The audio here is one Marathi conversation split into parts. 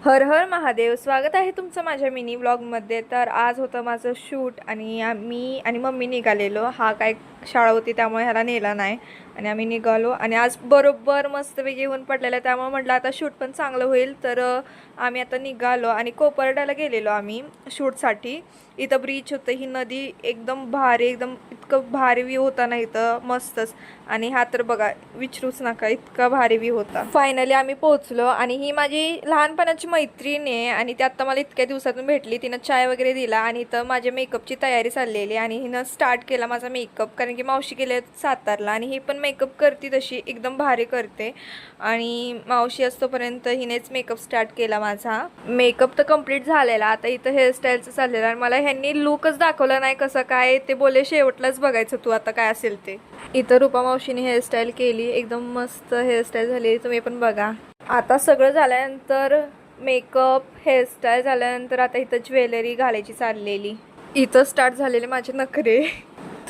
हर हर महादेव. स्वागत आहे तुमचं माझ्या मिनी व्लॉगमध्ये. तर आज होतं माझं शूट आणि मी आणि मम्मी निघालेलो. हा काय शाळा होती त्यामुळे ह्याला नेला नाही आणि आम्ही निघालो. आणि आज बरोबर मस्तपैकी ऊन पडलेलं आहे त्यामुळे म्हटलं आता शूट पण चांगलं होईल. तर आम्ही आता निघालो आणि कोपर्ड्याला गेलेलो आम्ही शूटसाठी. इथं ब्रीच होतं, ही नदी एकदम भारी, एकदम इतकं भारी व्ह्यू होता ना इथं, मस्तच. आणि हा तर बघा विचारूच नका, इतका भारी व्ह्यू होता. फायनली आम्ही पोहोचलो आणि ही माझी लहानपणाची मैत्रीण आहे आणि ती आत्ता मला इतक्या दिवसातून भेटली. तिनं चाय वगैरे दिला आणि इथं माझ्या मेकअपची तयारी चाललेली आणि हिनं स्टार्ट केला माझा मेकअप, कारण की मावशी गेले सातारला आणि ही पण मेकअप करते तशी एकदम भारी करते. आणि मावशी असतोपर्यंत हिनेच मेकअप स्टार्ट केला माझा. मेकअप तर कम्प्लीट झालेला, आता इथं हेअरस्टाईलचं चाललेलं आणि मला ह्यांनी लुकच दाखवला नाही कसं काय. ते बोले शेवटलाच बघायचं तू आता काय असेल ते. इथं रूपा मावशीने हेअरस्टाईल केली, एकदम मस्त हेअरस्टाईल झाली, तुम्ही पण बघा. आता सगळं झाल्यानंतर मेकअप हेअरस्टाईल झाल्यानंतर आता इथं ज्वेलरी घालायची चाललेली. इथं स्टार्ट झालेले माझे नखरे.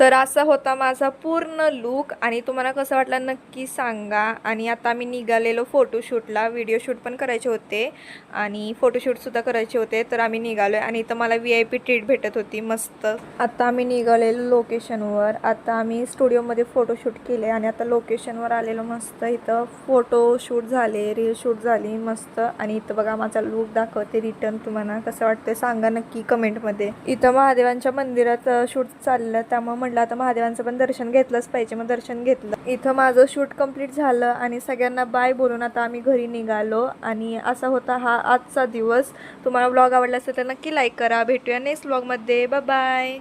तर असा होता माझा पूर्ण लूक आणि तुम्हाला कसं वाटलं नक्की सांगा. आणि आता आम्ही निघालेलो फोटोशूटला, व्हिडिओ शूट पण करायचे होते आणि फोटोशूटसुद्धा करायचे होते. तर आम्ही निघालो आणि इथं मला VIP ट्रीट भेटत होती मस्त. आता आम्ही निघालेलो लोकेशनवर. आता आम्ही स्टुडिओमध्ये फोटोशूट केले आणि आता लोकेशनवर आलेलो मस्त. इथं फोटोशूट झाले, रील शूट झाली मस्त. आणि इथं बघा माझा लूक दाखवते रिटर्न. तुम्हाला कसं वाटतं सांगा नक्की कमेंटमध्ये. इथं महादेवांच्या मंदिरात शूट चाललं त्यामुळे म्हटलं आता महादेवांचं पण दर्शन घेतलंच पाहिजे, मग दर्शन घेतलं. इथं माझं शूट कंप्लीट झालं आणि सगळ्यांना बाय बोलून आता आम्ही घरी निघालो. आणि असा होता हा आजचा दिवस. तुम्हाला व्लॉग आवडला असेल तर नक्की लाईक करा. भेटूया नेक्स्ट व्लॉगमध्ये. Bye bye.